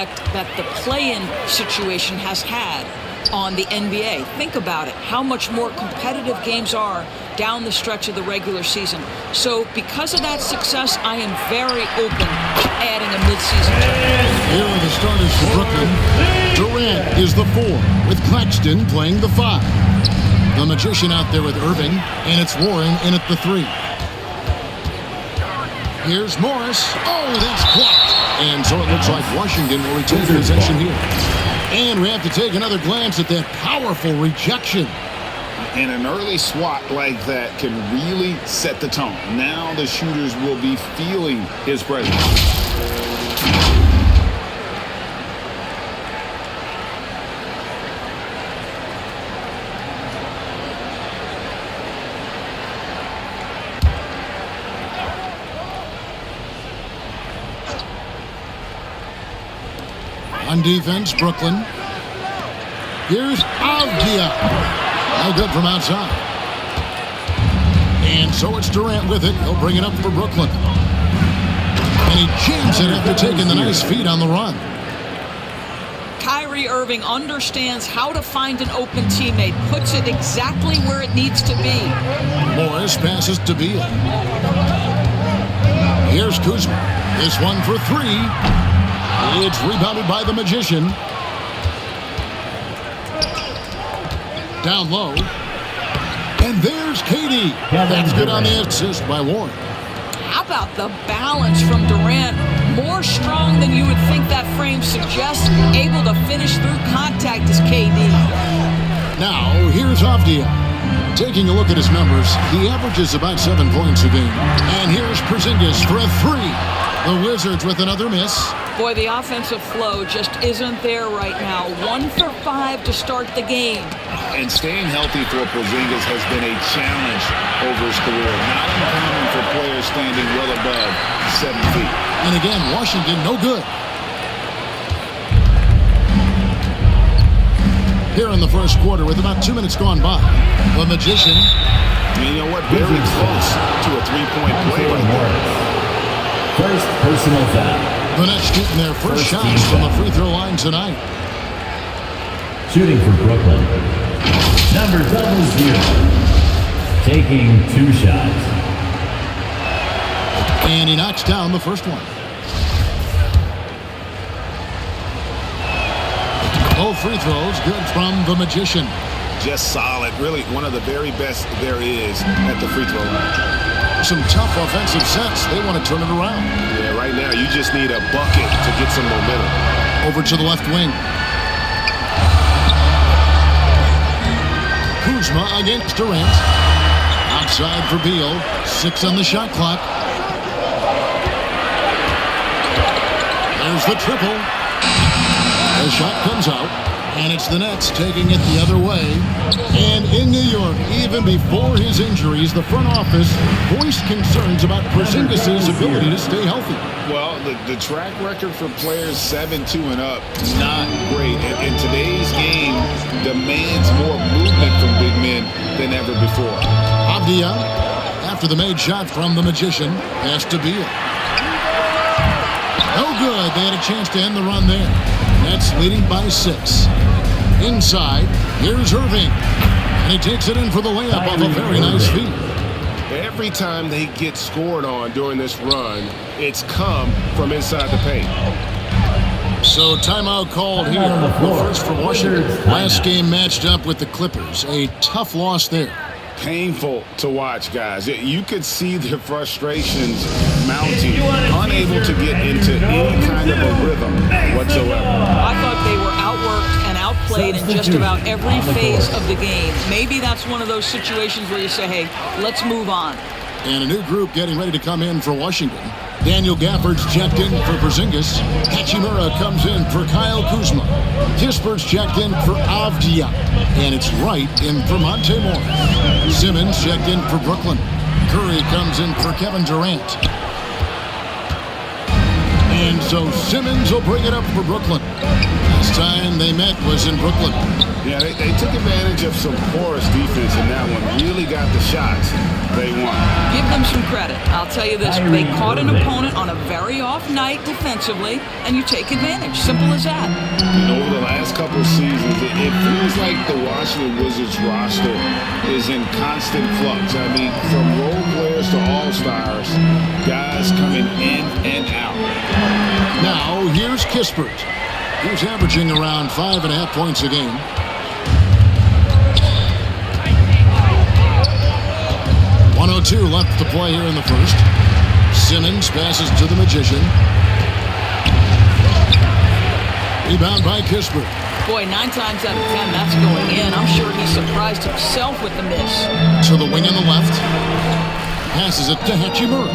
that the play-in situation has had on the NBA. Think about it, how much more competitive games are down the stretch of the regular season. So because of that success, I am very open to adding a midseason tournament. Here are the starters for Brooklyn. Durant is the 4, with Claxton playing the 5. The Magician out there with Irving, and it's Warren in at the 3. Here's Morris. Oh, that's blocked. And so it looks like Washington will retain possession here. And we have to take another glance at that powerful rejection. And an early swat like that can really set the tone. Now the shooters will be feeling his presence. On defense, Brooklyn. Here's Avdia. No good from outside. And so it's Durant with it. He'll bring it up for Brooklyn. And he jams it after taking the nice feed on the run. Kyrie Irving understands how to find an open teammate, puts it exactly where it needs to be. Morris passes to Beal. Here's Kuzma. This one for 3. It's rebounded by the Magician. Down low. And there's KD. That's good on the assist by Warren. How about the balance from Durant? More strong than you would think that frame suggests. Able to finish through contact is KD. Now, here's Avdia. Taking a look at his numbers, he averages about 7 points a game. And here's Porzingis for a 3. The Wizards with another miss. Boy, the offensive flow just isn't there right now. 1 for 5 to start the game. And staying healthy for Porzingis has been a challenge over his career. Not uncommon for players standing well above 7 feet. And again, Washington no good. Here in the first quarter with about 2 minutes gone by. The Magician. You know what? Very close to a 3-point play right there. First personal foul. The Nets getting their first shots from the free throw line tonight. Shooting for Brooklyn. Number 00. Taking 2 shots. And he knocks down the first one. Both free throws good from the Magician. Just solid. Really one of the very best there is at the free throw line. Some tough offensive sets. They want to turn it around. Yeah, right now you just need a bucket to get some momentum. Over to the left wing. Kuzma against Durant. Outside for Beal. 6 on the shot clock. There's the triple. The shot comes out. And it's the Nets taking it the other way. And in New York, even before his injuries, the front office voiced concerns about Porzingis' ability to stay healthy. Well, the track record for players 7-2 and up, not great. And today's game demands more movement from big men than ever before. Avdia, after the made shot from the Magician, pass to Beal. No good. They had a chance to end the run there. Nets leading by 6. Inside, here's Irving. And he takes it in for the layup off a very nice feed. Every time they get scored on during this run, it's come from inside the paint. So timeout called here. The first for Washington. Last game matched up with the Clippers. A tough loss there. Painful to watch, guys. You could see the frustrations mounting, unable to get into any kind of a rhythm whatsoever. I thought they were outworked and outplayed in just about every phase of the game. Maybe that's one of those situations where you say, hey, let's move on. And a new group getting ready to come in for Washington. Daniel Gafford's checked in for Porzingis. Hachimura comes in for Kyle Kuzma. Kispert's checked in for Avdia. And it's Wright in for Monte Morris. Simmons checked in for Brooklyn. Curry comes in for Kevin Durant. And so Simmons will bring it up for Brooklyn. Last time they met was in Brooklyn. Yeah, they took advantage of some porous defense in that one. Really got the shots they want. Give them some credit. I'll tell you this. They caught an opponent on a very off night defensively, and you take advantage. Simple as that. And over the last couple of seasons, it feels like the Washington Wizards roster is in constant flux. I mean, from role players to all-stars, guys coming in and out. Now, here's Kispert. He's averaging around 5.5 points a game. .102 left to play here in the first. Simmons passes to the Magician. Rebound by Kispert. Boy, 9 times out of 10, that's going in. I'm sure he surprised himself with the miss. To the wing on the left. Passes it to Hachimura.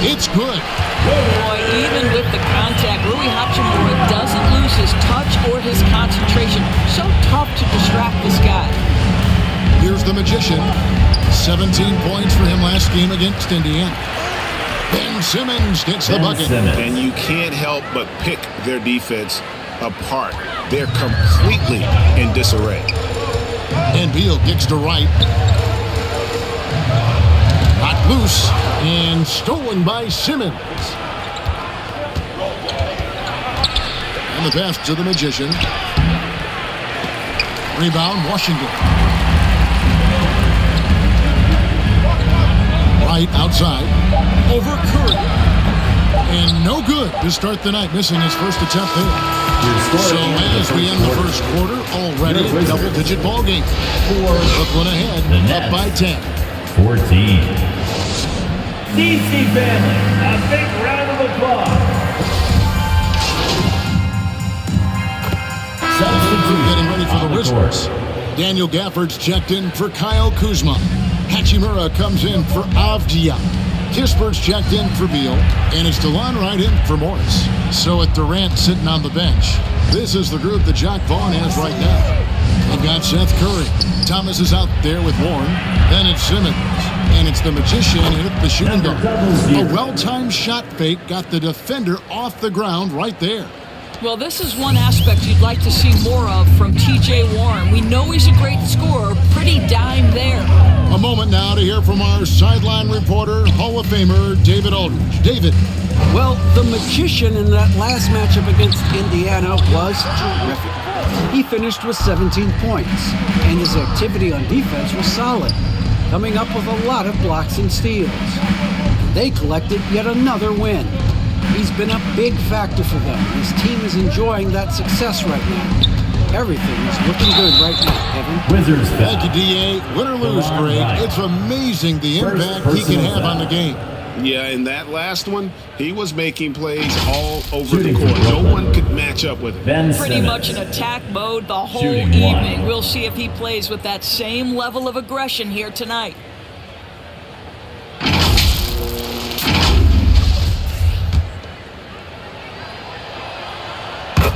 It's good. Boy, even with the contact, Rui Hachimura doesn't lose his touch or his concentration. So tough to distract this guy. Here's the Magician. 17 points for him last game against Indiana. Ben Simmons gets the bucket. And you can't help but pick their defense apart. They're completely in disarray. And Beal kicks to right. Not loose. And stolen by Simmons. And the pass to the Magician. Rebound, Washington. Right outside. Over Curry. And no good to start the night, missing his first attempt there. So as we end the first quarter, already a double-digit ball game. Brooklyn ahead, up by 10. 14. DC family, a big round of applause. Getting ready for the Wizards. Daniel Gafford's checked in for Kyle Kuzma. Hachimura comes in for Avdia. Kispert's checked in for Beal. And it's DeLon right in for Morris. So with Durant sitting on the bench, this is the group that Jacque Vaughn has right now. They've got Seth Curry. Thomas is out there with Warren. Then it's Simmons. And it's the Magician hit the shooting guard. A well-timed shot fake got the defender off the ground right there. Well, this is one aspect you'd like to see more of from T.J. Warren. We know he's a great scorer. Pretty dime there. A moment now to hear from our sideline reporter, Hall of Famer David Aldridge. David. Well, the Magician in that last matchup against Indiana was terrific. He finished with 17 points, and his activity on defense was solid, coming up with a lot of blocks and steals. They collected yet another win. He's been a big factor for them. His team is enjoying that success right now. Everything is looking good right now, Kevin. Wizards. Thank you, D.A. Win or lose, Greg, it's amazing the impact he can have on the game. Yeah, in that last one, he was making plays all over the court. No one could match up with him. Pretty much in attack mode the whole evening. We'll see if he plays with that same level of aggression here tonight.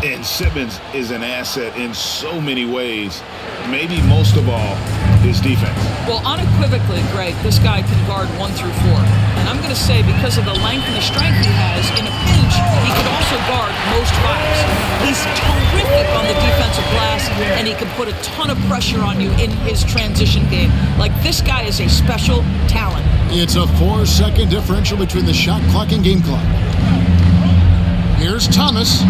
And Simmons is an asset in so many ways. Maybe most of all, his defense. Well, unequivocally, Greg, this guy can guard 1 through 4. And I'm going to say because of the length and the strength he has, in a pinch, he can also guard most fives. He's terrific on the defensive glass, and he can put a ton of pressure on you in his transition game. Like, this guy is a special talent. It's a 4-second differential between the shot clock and game clock. Here's Thomas.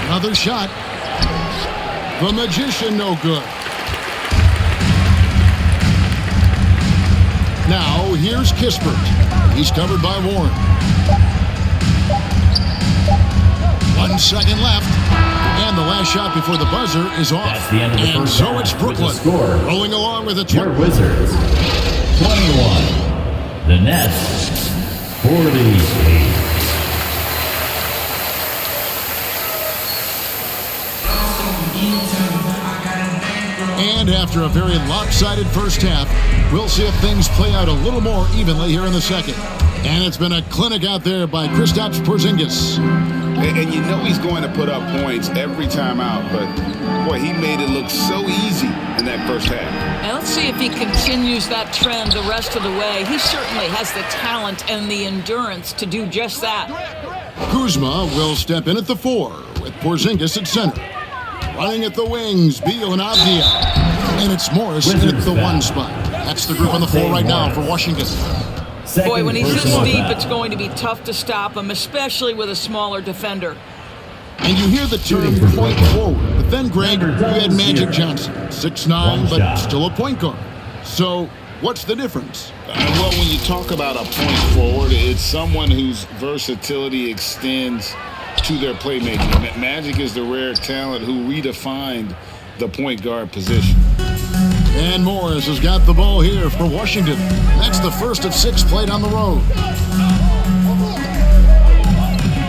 Another shot. The Magician, no good. Now, here's Kispert. He's covered by Warren. 1 second left. And the last shot before the buzzer is off. That's the end of the and first so half it's Brooklyn with the score. rolling along with a Your Wizards 21. The Nets 48. And after a very lopsided first half, we'll see if things play out a little more evenly here in the second. And it's been a clinic out there by Kristaps Porzingis. And you know he's going to put up points every time out, but boy, he made it look so easy in that first half. And let's see if he continues that trend the rest of the way. He certainly has the talent and the endurance to do just that. Kuzma will step in at the 4 with Porzingis at center. Running at the wings, Beal and Avdia. And it's Morris at the 1 spot. That's the group on the floor right now for Washington. Boy, when he's this deep, it's going to be tough to stop him, especially with a smaller defender. And you hear the term point forward, but then, Greg, you had Magic Johnson, 6'9", but still a point guard. So what's the difference? Well, when you talk about a point forward, it's someone whose versatility extends to their playmaking. Magic is the rare talent who redefined the point guard position. And Morris has got the ball here for Washington. That's the first of 6 played on the road.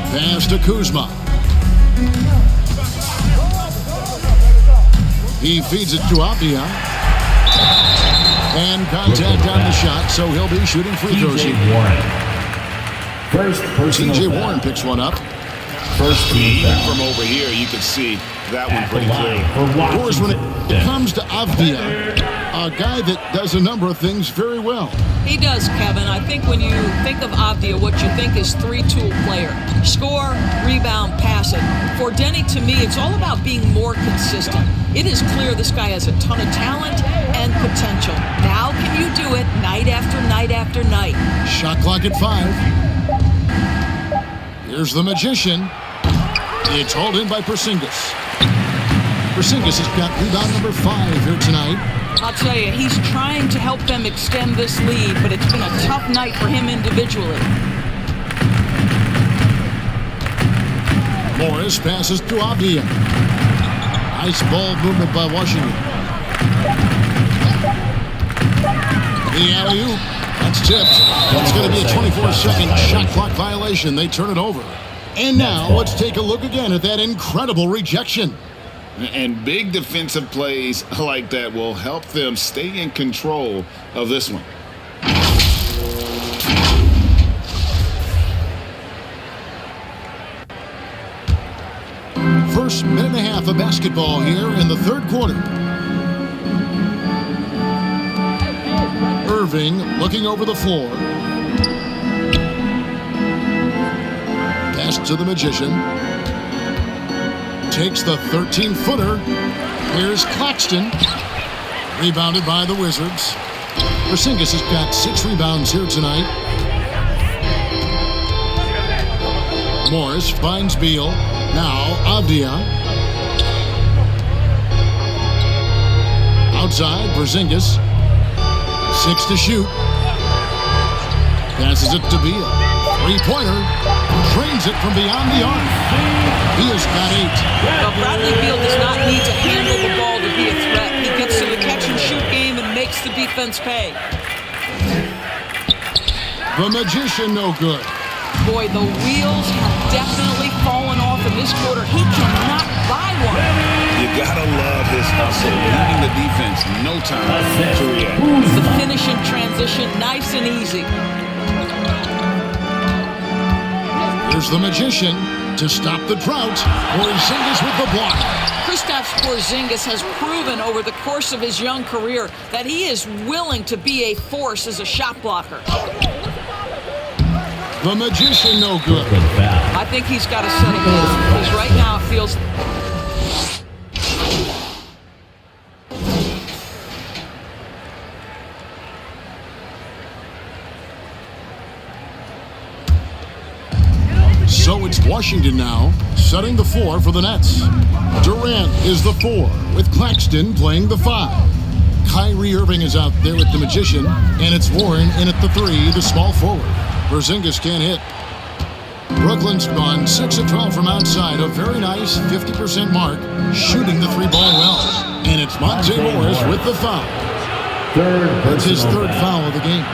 Pass to Kuzma. He feeds it to Avdia. And contact on the shot, so he'll be shooting free throws here. TJ Warren picks one up. First team Even from over here, you can see that one pretty clearly. Of course, when it comes to Avdia, a guy that does a number of things very well. He does, Kevin. I think when you think of Avdia, what you think is 3-tool player. Score, rebound, pass it. For Denny, to me, it's all about being more consistent. It is clear this guy has a ton of talent and potential. Now can you do it night after night after night? Shot clock at 5. Here's the Magician. It's hauled in by Porzingis. Porzingis has got rebound number 5 here tonight. I'll tell you, he's trying to help them extend this lead, but it's been a tough night for him individually. Morris passes to Avdia. Nice ball movement by Washington. The alley-oop. That's tipped. That's going to be a 24-second shot clock violation. They turn it over. And now let's take a look again at that incredible rejection. And big defensive plays like that will help them stay in control of this one. First minute and a half of basketball here in the third quarter. Irving looking over the floor. Pass to the Magician. Takes the 13-footer. Here's Claxton. Rebounded by the Wizards. Porzingis has got 6 rebounds here tonight. Morris finds Beal. Now Avdia. Outside, Porzingis. 6 to shoot. Passes it to Beal. 3-pointer. Drains it from beyond the arc. Beal's got 8. Well, Bradley Beal does not need to handle the ball to be a threat. He gets to the catch-and-shoot game and makes the defense pay. The Magician no good. Boy, the wheels have definitely fallen off in this quarter. He cannot buy one. You gotta love his hustle, leaving the defense no time to react. The finish in transition, nice and easy. Here's the Magician to stop the drought. Porzingis with the block. Kristaps Porzingis has proven over the course of his young career that he is willing to be a force as a shot blocker. The Magician no good. I think he's got to settle down because right now it feels... So it's Washington now, setting the floor for the Nets. Durant is the 4, with Claxton playing the 5. Kyrie Irving is out there with the Magician, and it's Warren in at the 3, the small forward. Porzingis can't hit. Brooklyn's gone 6 of 12 from outside, a very nice 50% mark, shooting the 3-ball well. And it's Monte Morris with the foul. That's his 3rd foul of the game.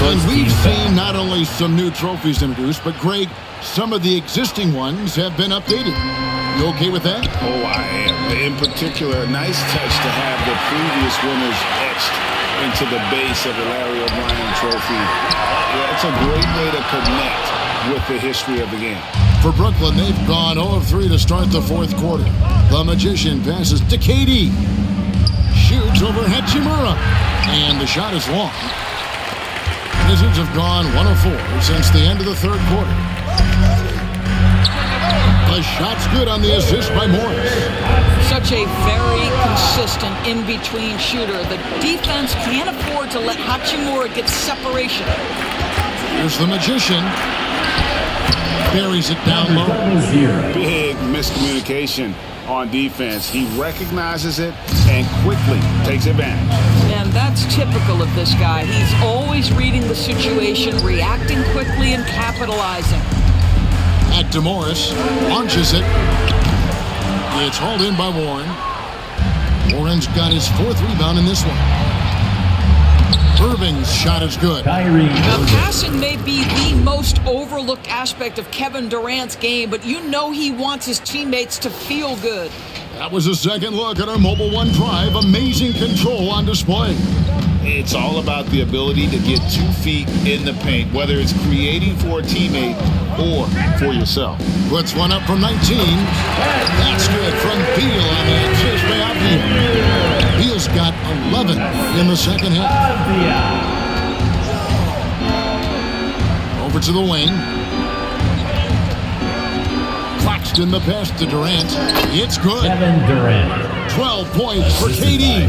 And we've seen not only some new trophies introduced, but Greg, some of the existing ones have been updated. You okay with that? Oh, I am. In particular, a nice touch to have the previous winners etched into the base of the Larry O'Brien trophy. Yeah, it's a great way to connect with with the history of the game. For Brooklyn, they've gone 0 of 3 to start the fourth quarter. The Magician passes to KD. Shoots over Hachimura. And the shot is long. Wizards have gone 1 of 4 since the end of the third quarter. The shot's good on the assist by Morris. Such a very consistent in-between shooter. The defense can't afford to let Hachimura get separation. Here's the Magician. Buries it down low. Big miscommunication on defense. He recognizes it and quickly takes advantage. And that's typical of this guy. He's always reading the situation, reacting quickly, and capitalizing. Back to Morris. Launches it. It's hauled in by Warren. Warren's got his 4th rebound in this one. Irving's shot is good. Now, passing may be the most overlooked aspect of Kevin Durant's game, but you know he wants his teammates to feel good. That was a second look at our Mobile One drive. Amazing control on display. It's all about the ability to get 2 feet in the paint, whether it's creating for a teammate or for yourself. Puts one up from 19. That's good from Beal on the assist by Beal. Beal's got 11 in the second half. Over to the wing. Claxton the pass to Durant. It's good. Kevin Durant. 12 points for KD.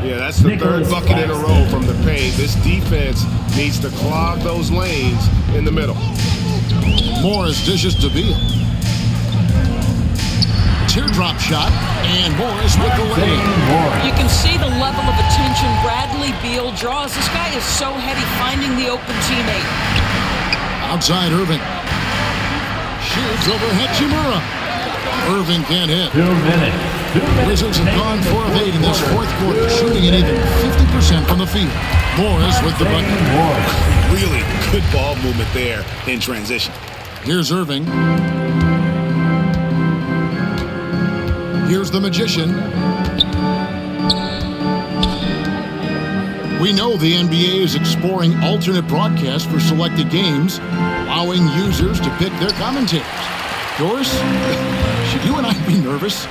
Yeah, that's the third bucket in a row from the paint. This defense needs to clog those lanes in the middle. Morris dishes to Beal. Teardrop shot, and Morris with the lay. You can see the level of attention Bradley Beal draws. This guy is so heady finding the open teammate. Outside Irving. Shoots over Hachimura. Irving can't hit. 2 minutes. Wizards have gone 4 of 8 in this fourth quarter, shooting at even 50% from the field. Morris with the bucket. Really good ball movement there in transition. Here's Irving. Here's the Magician. We know the NBA is exploring alternate broadcasts for selected games, allowing users to pick their commentators. Doris, should you and I be nervous?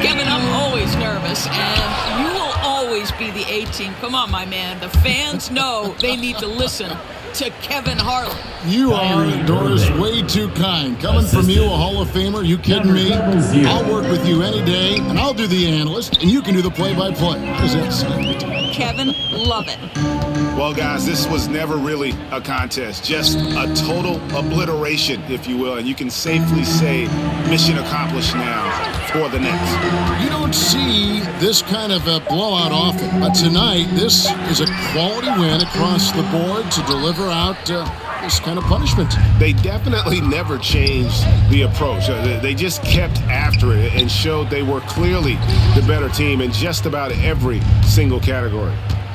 Kevin, I'm always nervous, and you will always be the A-team. Come on, my man. The fans know they need to listen to Kevin Harlan. You are, Doris, way too kind. Coming from you, a Hall of Famer, you kidding me? I'll work with you any day, and I'll do the analyst, and you can do the play-by-play. How does that sound? Kevin, love it. Well, guys, this was never really a contest, just a total obliteration, if you will, and you can safely say mission accomplished now for the Nets. You don't see this kind of a blowout often, but tonight this is a quality win across the board to deliver out this kind of punishment. They definitely never changed the approach. They just kept after it and showed they were clearly the better team in just about every single category.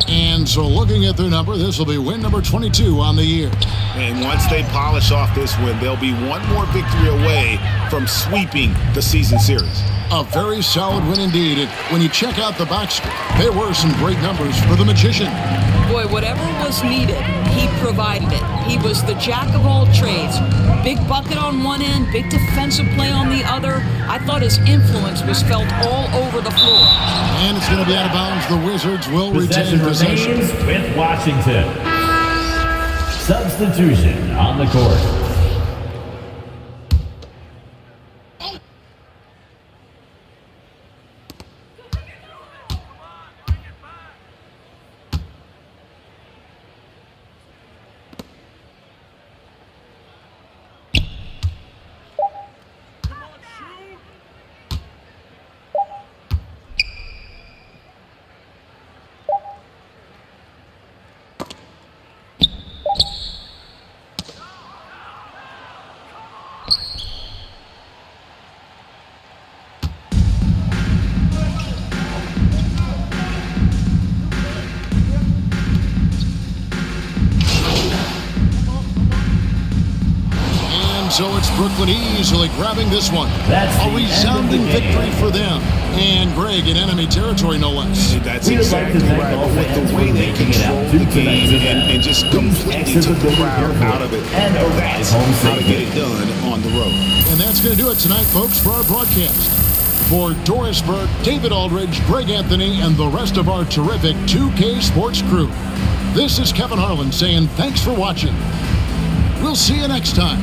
And so looking at their number, this will be win number 22 on the year. And once they polish off this win, they'll be one more victory away from sweeping the season series. A very solid win indeed. And when you check out the box score, there were some great numbers for the Magician. Boy, whatever was needed, he provided it. He was the jack of all trades. Big bucket on one end, big defensive play on the other. I thought his influence was felt all over the floor. And it's going to be out of bounds. The Wizards will retain possession. With Washington. Substitution on the court. So it's Brooklyn easily grabbing this one. That's a resounding victory for them. And Greg in enemy territory, no less. That's exactly right. But with the way they controlled the game and just completely took the crowd out of it, that's how to get it done on the road. And that's going to do it tonight, folks, for our broadcast. For Doris Burke, David Aldridge, Greg Anthony, and the rest of our terrific 2K Sports crew, this is Kevin Harlan saying thanks for watching. We'll see you next time.